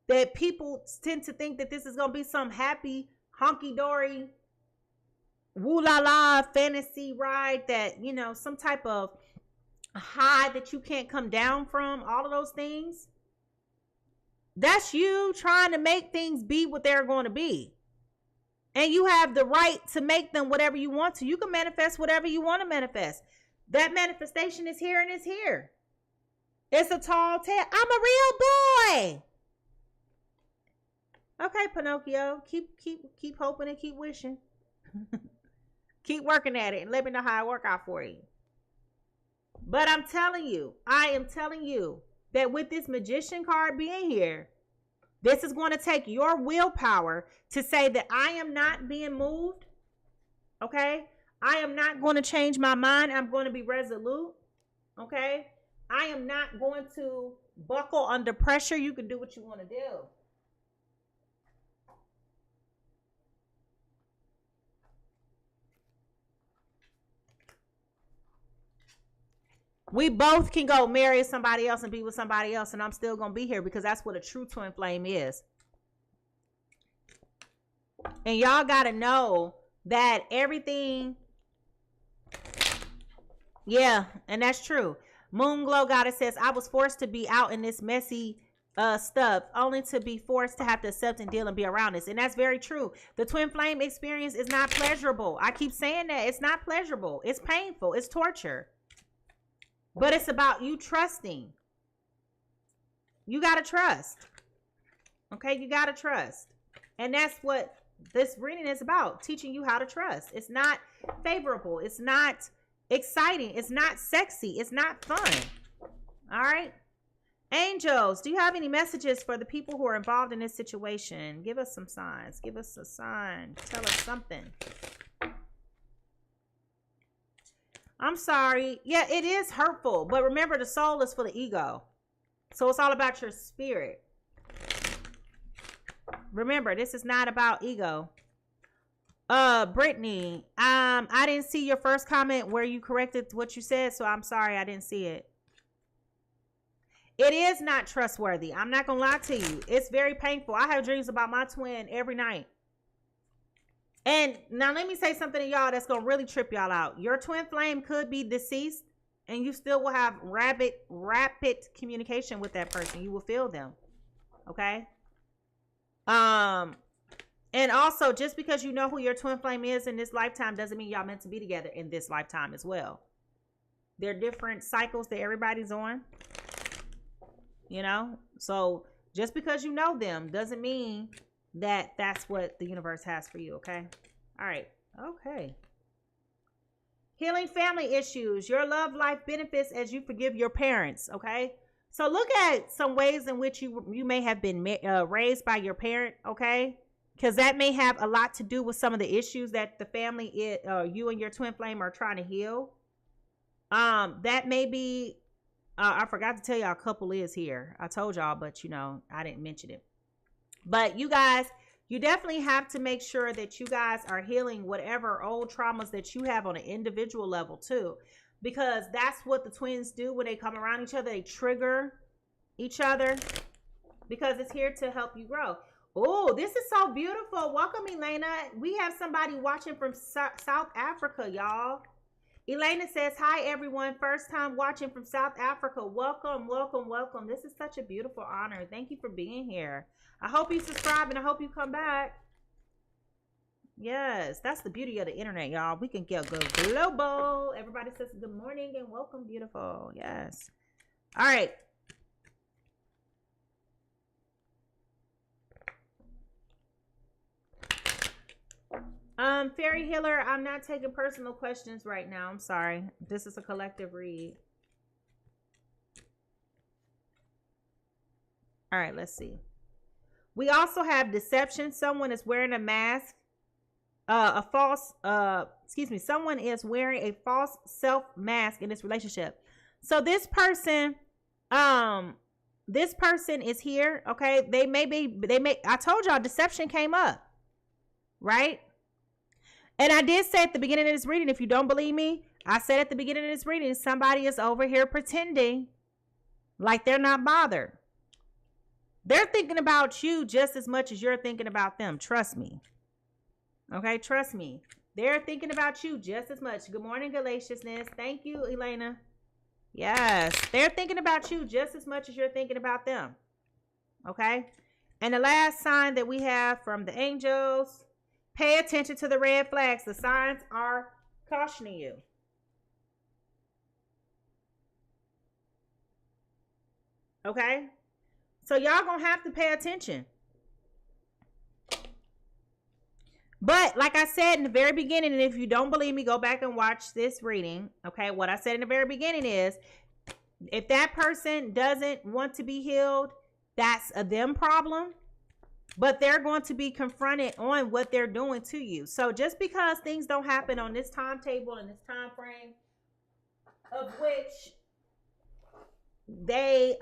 that people tend to think that this is gonna be some happy, honky-dory, woo-la-la fantasy ride that, you know, some type of high that you can't come down from. All of those things. That's you trying to make things be what they're going to be. And you have the right to make them whatever you want to. You can manifest whatever you want to manifest. That manifestation is here and it's here. It's a tall tale. I'm a real boy. Okay, Pinocchio. Keep hoping and keep wishing. Keep working at it and let me know how it work out for you. But I'm telling you, I am telling you that with this magician card being here, this is going to take your willpower to say that I am not being moved. Okay? I am not going to change my mind. I'm going to be resolute. Okay? I am not going to buckle under pressure. You can do what you want to do. We both can go marry somebody else and be with somebody else, and I'm still going to be here because that's what a true twin flame is. And y'all got to know that everything, yeah, and that's true. Moon Glow Goddess says, I was forced to be out in this messy stuff, only to be forced to have to accept and deal and be around this. And that's very true. The twin flame experience is not pleasurable. I keep saying that. It's not pleasurable. It's painful. It's torture. But it's about you trusting. You got to trust. Okay, you got to trust. And that's what this reading is about, teaching you how to trust. It's not favorable. It's not exciting. It's not sexy. It's not fun. All right. Angels, do you have any messages for the people who are involved in this situation? Give us some signs. Give us a sign. Tell us something. I'm sorry. Yeah, it is hurtful. But remember, the soul is for the ego. So it's all about your spirit. Remember, this is not about ego. Brittany, I didn't see your first comment where you corrected what you said, so I'm sorry I didn't see it. It is not trustworthy. I'm not going to lie to you. It's very painful. I have dreams about my twin every night. And now let me say something to y'all that's going to really trip y'all out. Your twin flame could be deceased and you still will have rapid communication with that person. You will feel them. Okay? And also, just because you know who your twin flame is in this lifetime doesn't mean y'all meant to be together in this lifetime as well. There are different cycles that everybody's on. You know? So, just because you know them doesn't mean that that's what the universe has for you, okay? All right. Okay. Healing family issues. Your love life benefits as you forgive your parents, okay? So look at some ways in which you may have been raised by your parent, okay? Because that may have a lot to do with some of the issues that the family, you and your twin flame are trying to heal. That may be, I forgot to tell y'all a couple is here. I told y'all, but you know, I didn't mention it. But you guys, you definitely have to make sure that you guys are healing whatever old traumas that you have on an individual level too. Because that's what the twins do when they come around each other. They trigger each other because it's here to help you grow. Oh, this is so beautiful. Welcome, Elena. We have somebody watching from South Africa, y'all. Elena says, hi, everyone. First time watching from South Africa. Welcome, welcome, welcome. This is such a beautiful honor. Thank you for being here. I hope you subscribe and I hope you come back. Yes, that's the beauty of the internet, y'all. We can go global. Everybody says good morning and welcome, beautiful. Yes. All right. Fairy Healer, I'm not taking personal questions right now. I'm sorry. This is a collective read. All right, let's see. We also have deception. Someone is wearing a mask. Someone is wearing a false self mask in this relationship. So this person is here. Okay. I told y'all deception came up, right? And I did say at the beginning of this reading, if you don't believe me, I said at the beginning of this reading, somebody is over here pretending like they're not bothered. They're thinking about you just as much as you're thinking about them. Trust me. Okay, trust me. They're thinking about you just as much. Good morning, Galaciousness. Thank you, Elena. Yes, they're thinking about you just as much as you're thinking about them. Okay? And the last sign that we have from the angels, pay attention to the red flags. The signs are cautioning you. Okay? So y'all gonna have to pay attention. But like I said in the very beginning, and if you don't believe me, go back and watch this reading. Okay, what I said in the very beginning is, if that person doesn't want to be healed, that's a them problem. But they're going to be confronted on what they're doing to you. So just because things don't happen on this timetable and this time frame, of which they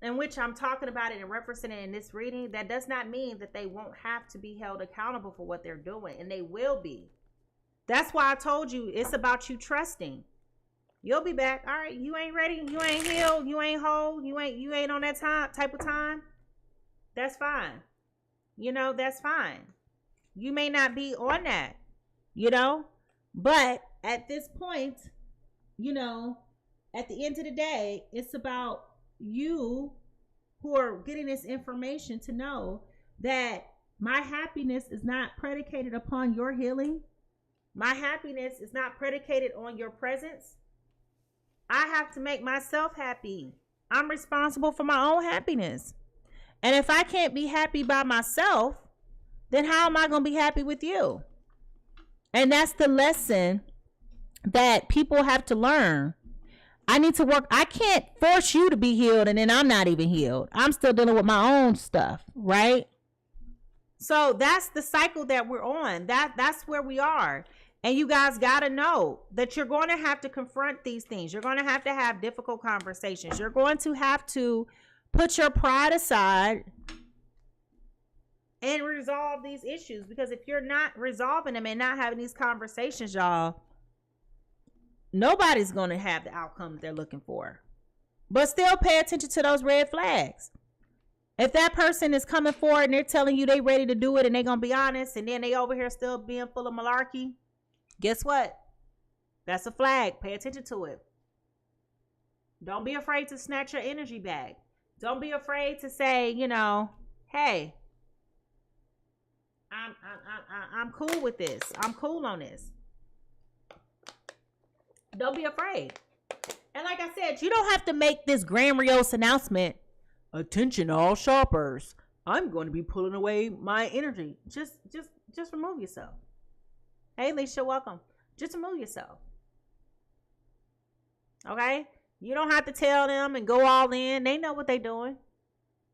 in which I'm talking about it and referencing it in this reading, that does not mean that they won't have to be held accountable for what they're doing, and they will be. That's why I told you it's about you trusting. You'll be back. All right, you ain't ready, you ain't healed, you ain't whole, you ain't on that type of time. That's fine. You know, that's fine. You may not be on that, you know, but at this point, you know, at the end of the day, it's about you who are getting this information to know that my happiness is not predicated upon your healing. My happiness is not predicated on your presence. I have to make myself happy. I'm responsible for my own happiness. And if I can't be happy by myself, then how am I going to be happy with you? And that's the lesson that people have to learn. I need to work. I can't force you to be healed and then I'm not even healed. I'm still dealing with my own stuff, right? So that's the cycle that we're on. That's where we are. And you guys got to know that you're going to have to confront these things. You're going to have difficult conversations. You're going to have to put your pride aside and resolve these issues. Because if you're not resolving them and not having these conversations, y'all, nobody's going to have the outcome they're looking for. But still pay attention to those red flags. If that person is coming forward and they're telling you they ready to do it and they're going to be honest, and then they over here still being full of malarkey, guess what? That's a flag. Pay attention to it. Don't be afraid to snatch your energy back. Don't be afraid to say, you know, hey, I'm cool with this. I'm cool on this. Don't be afraid. And like I said, you don't have to make this grandiose announcement. Attention all shoppers. I'm going to be pulling away my energy. Just remove yourself. Hey, Alicia, welcome. Just remove yourself. Okay? You don't have to tell them and go all in. They know what they're doing.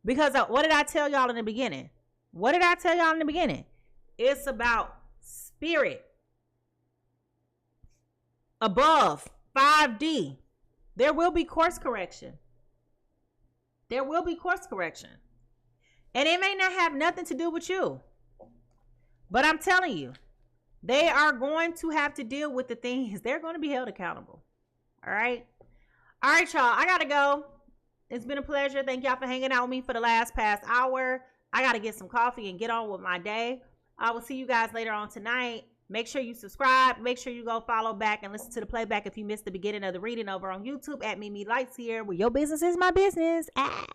Because what did I tell y'all in the beginning? What did I tell y'all in the beginning? It's about spirit. Above 5D, there will be course correction. There will be course correction. And it may not have nothing to do with you. But I'm telling you, they are going to have to deal with the things. They're going to be held accountable. All right? All right, y'all. I got to go. It's been a pleasure. Thank y'all for hanging out with me for the past hour. I got to get some coffee and get on with my day. I will see you guys later on tonight. Make sure you subscribe. Make sure you go follow back and listen to the playback if you missed the beginning of the reading over on YouTube at MiMi the Lightseer, where your business is my business. Ah.